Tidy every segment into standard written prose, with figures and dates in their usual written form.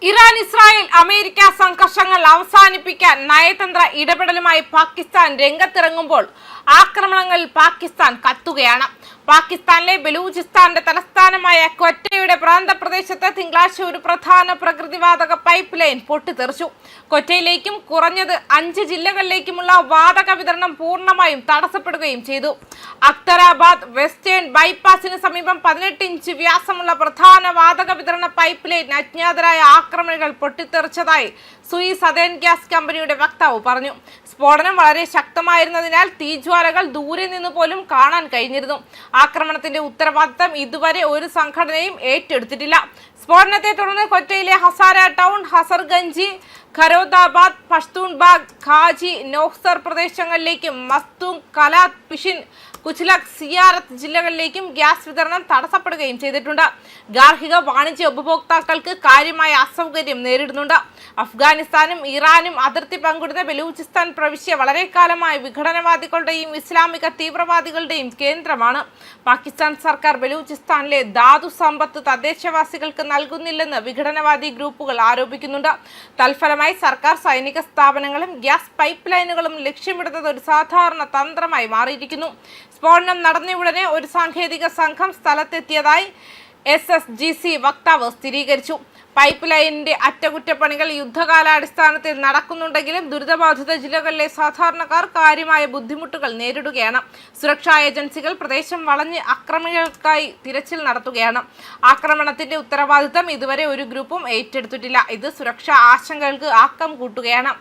Iran Israel America സംഘർഷങ്ങൾ അവസാനിപ്പിക്കാൻ നയതന്ത്ര ഇടപെടലുമായി പാകിസ്ഥാൻ രംഗത്തിറങ്ങുമ്പോൾ ആക്രമണങ്ങളിൽ പാകിസ്ഥാൻ കത്തുകയാണ്. പാകിസ്ഥാനിലെ ബലൂചിസ്ഥാന്റെ തലസ്ഥാനമായ ക്വറ്റയുടെ പ്രാന്തപ്രദേശത്ത് തിങ്കളാഴ്ച ഒരു പ്രധാന പ്രകൃതിവാതക പൈപ്പ് ലൈൻ പൊട്ടിത്തെറിച്ചു. ക്വറ്റയിലേക്കും കുറഞ്ഞത് 5 ജില്ലകളിലേക്കുമുള്ള വാതക വിതരണം പൂർണ്ണമായും തടസ്സപ്പെടുകയും ചെയ്തു. അക്തറാബാദ് വെസ്റ്റേൺ ബൈപ്പാസിന് സമീപം 18 ഇഞ്ച് വ്യാസമുള്ള പ്രധാന വാതക വിതരണ പൈപ്പ് ലൈൻ അജ്ഞാതരായ ആക്രമണികൾ പൊട്ടിത്തെറിച്ചതായി സുയിസ് സദേൺ ഗ്യാസ് കമ്പനിയുടെ വക്താവ് പറഞ്ഞു. സ്ഫോടനം വളരെ ശക്തമായിരുന്നതിനാൽ തീജ്വാലകൾ ദൂരെ നിന്ന് പോലും കാണാൻ കഴിഞ്ഞിരുന്നു. ആക്രമണത്തിന്റെ ഉത്തരവാദിത്തം ഇതുവരെ ഒരു സംഘടനയും ഏറ്റെടുത്തിട്ടില്ല. സ്ഫോടനത്തെ തുടർന്ന് ക്വറ്റയിലെ ഹസാര ടൗൺ, ഹസർഗഞ്ചി, ഖരോദാബാദ്, പഷ്തൂൺബാഗ്, ഖാജി, നോഹ്സർ പ്രദേശങ്ങളിലേക്കും മസ്തൂം, കലാത്, പിഷിൻ, കുച്ലക്, സിയാറത്ത് ജില്ലകളിലേക്കും ഗ്യാസ് വിതരണം തടസ്സപ്പെടുകയും ചെയ്തിട്ടുണ്ട്. ഗാർഹിക വാണിജ്യ ഉപഭോക്താക്കൾക്ക് കാര്യമായ അസൗകര്യം നേരിടുന്നുണ്ട്. അഫ്ഗാനിസ്ഥാനും ഇറാനും അതിർത്തി പങ്കിടുന്ന ബലൂചിസ്ഥാൻ പ്രവിശ്യ വളരെ കാലമായി വിഘടനവാദികളുടെയും ഇസ്ലാമിക തീവ്രവാദികളുടെയും കേന്ദ്രമാണ്. പാകിസ്ഥാൻ സർക്കാർ ബലൂചിസ്ഥാനിലെ ധാതു സമ്പത്ത് തദ്ദേശവാസികൾക്ക് നൽകുന്നില്ലെന്ന് വിഘടനവാദി ഗ്രൂപ്പുകൾ ആരോപിക്കുന്നുണ്ട്. തൽഫലമായി സർക്കാർ സൈനിക സ്ഥാപനങ്ങളും ഗ്യാസ് പൈപ്പ് ലൈനുകളും ലക്ഷ്യമിടുന്നത് ഒരു സാധാരണ തന്ത്രമായി മാറിയിരിക്കുന്നു. സ്ഫോടനം നടന്നയുടനെ ഒരു സാങ്കേതിക സംഘം സ്ഥലത്തെത്തിയതായി SSGC വക്താവ് സ്ഥിരീകരിച്ചു. പൈപ്പ് ലൈനിന്റെ അറ്റകുറ്റപ്പണികൾ യുദ്ധകാലാടിസ്ഥാനത്തിൽ നടക്കുന്നുണ്ടെങ്കിലും ദുരിതബാധിത ജില്ലകളിലെ സാധാരണക്കാർ കാര്യമായ ബുദ്ധിമുട്ടുകൾ നേരിടുകയാണ്. സുരക്ഷാ ഏജൻസികൾ പ്രദേശം വളഞ്ഞ് അക്രമികൾക്കായി തിരച്ചിൽ നടത്തുകയാണ്. ആക്രമണത്തിന്റെ ഉത്തരവാദിത്തം ഇതുവരെ ഒരു ഗ്രൂപ്പും ഏറ്റെടുത്തിട്ടില്ല. ഇത് സുരക്ഷാ ആശങ്കകൾക്ക് ആക്കം കൂട്ടുകയാണ്.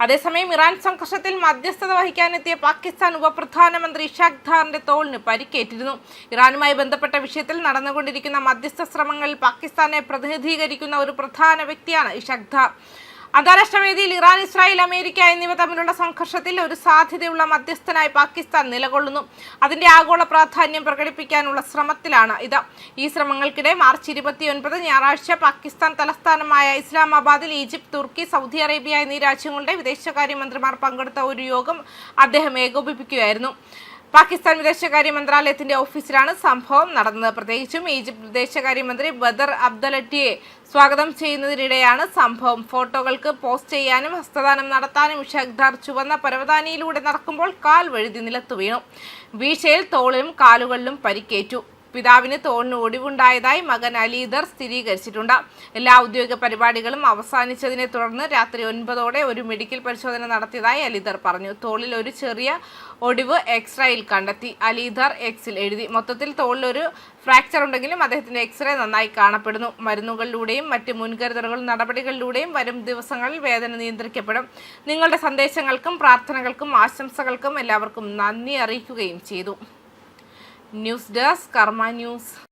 അതേസമയം ഇറാൻ സംഘർഷത്തിൽ മധ്യസ്ഥത വഹിക്കാനെത്തിയ പാകിസ്ഥാൻ ഉപപ്രധാനമന്ത്രി ഇഷാഖ് ധാറിന്റെ തോളിന് പരിക്കേറ്റിരുന്നു. ഇറാനുമായി ബന്ധപ്പെട്ട വിഷയത്തിൽ നടന്നുകൊണ്ടിരിക്കുന്ന മധ്യസ്ഥ ശ്രമങ്ങളിൽ പാകിസ്ഥാനെ പ്രതിനിധീകരിക്കുന്ന ഒരു പ്രധാന വ്യക്തിയാണ് ഇഷാഖ് ധാർ. അന്താരാഷ്ട്ര വേദിയിൽ ഇറാൻ, ഇസ്രായേൽ, അമേരിക്ക എന്നിവ തമ്മിലുള്ള സംഘർഷത്തിൽ ഒരു സാധ്യതയുള്ള മധ്യസ്ഥനായി പാകിസ്ഥാൻ നിലകൊള്ളുന്നു. അതിന്റെ ആഗോള പ്രാധാന്യം പ്രകടിപ്പിക്കാനുള്ള ശ്രമത്തിലാണ് ഇത്. ഈ ശ്രമങ്ങൾക്കിടെ മാർച്ച് 29 ഞായറാഴ്ച പാകിസ്ഥാൻ തലസ്ഥാനമായ ഇസ്ലാമാബാദിൽ ഈജിപ്ത്, തുർക്കി, സൗദി അറേബ്യ എന്നീ രാജ്യങ്ങളുടെ വിദേശകാര്യമന്ത്രിമാർ പങ്കെടുത്ത ഒരു യോഗം അദ്ദേഹം ഏകോപിപ്പിക്കുകയായിരുന്നു. പാകിസ്ഥാൻ വിദേശകാര്യ മന്ത്രാലയത്തിന്റെ ഓഫീസിലാണ് സംഭവം നടന്നത്. പ്രത്യേകിച്ചും ഈജിപ്ത് വിദേശകാര്യമന്ത്രി ബദർ അബ്ദലറ്റിയെ സ്വാഗതം ചെയ്യുന്നതിനിടെയാണ് സംഭവം. ഫോട്ടോകൾക്ക് പോസ്റ്റ് ചെയ്യാനും ഹസ്തദാനം നടത്താനും ഇഷാഖ് ധാർ ചുവന്ന പരവതാനിയിലൂടെ നടക്കുമ്പോൾ കാൽ വഴുതി നിലത്തു വീണു. വീഴ്ചയിൽ തോളിലും കാലുകളിലും പരിക്കേറ്റു. പിതാവിന് തോളിന് ഒടിവുണ്ടായതായി മകൻ അലീദർ സ്ഥിരീകരിച്ചിട്ടുണ്ട്. എല്ലാ ഔദ്യോഗിക പരിപാടികളും അവസാനിച്ചതിനെ തുടർന്ന് രാത്രി 9ഓടെ ഒരു മെഡിക്കൽ പരിശോധന നടത്തിയതായി അലീദർ പറഞ്ഞു. തോളിൽ ഒരു ചെറിയ ഒടിവ് എക്സ്റേയിൽ കണ്ടെത്തി. അലീദർ എക്സിൽ എഴുതി. മൊത്തത്തിൽ തോളിൽ ഒരു ഫ്രാക്ചർ ഉണ്ടെങ്കിലും അദ്ദേഹത്തിന്റെ എക്സ്റേ നന്നായി കാണപ്പെടുന്നു. മരുന്നുകളിലൂടെയും മറ്റ് മുൻകരുതലുകൾ നടപടികളിലൂടെയും വരും ദിവസങ്ങളിൽ വേദന നിയന്ത്രിക്കപ്പെടും. നിങ്ങളുടെ സന്ദേശങ്ങൾക്കും പ്രാർത്ഥനകൾക്കും ആശംസകൾക്കും എല്ലാവർക്കും നന്ദി അറിയിക്കുകയും ചെയ്തു. ന്യൂസ് ഡെസ്ക് കർമ്മ ന്യൂസ്.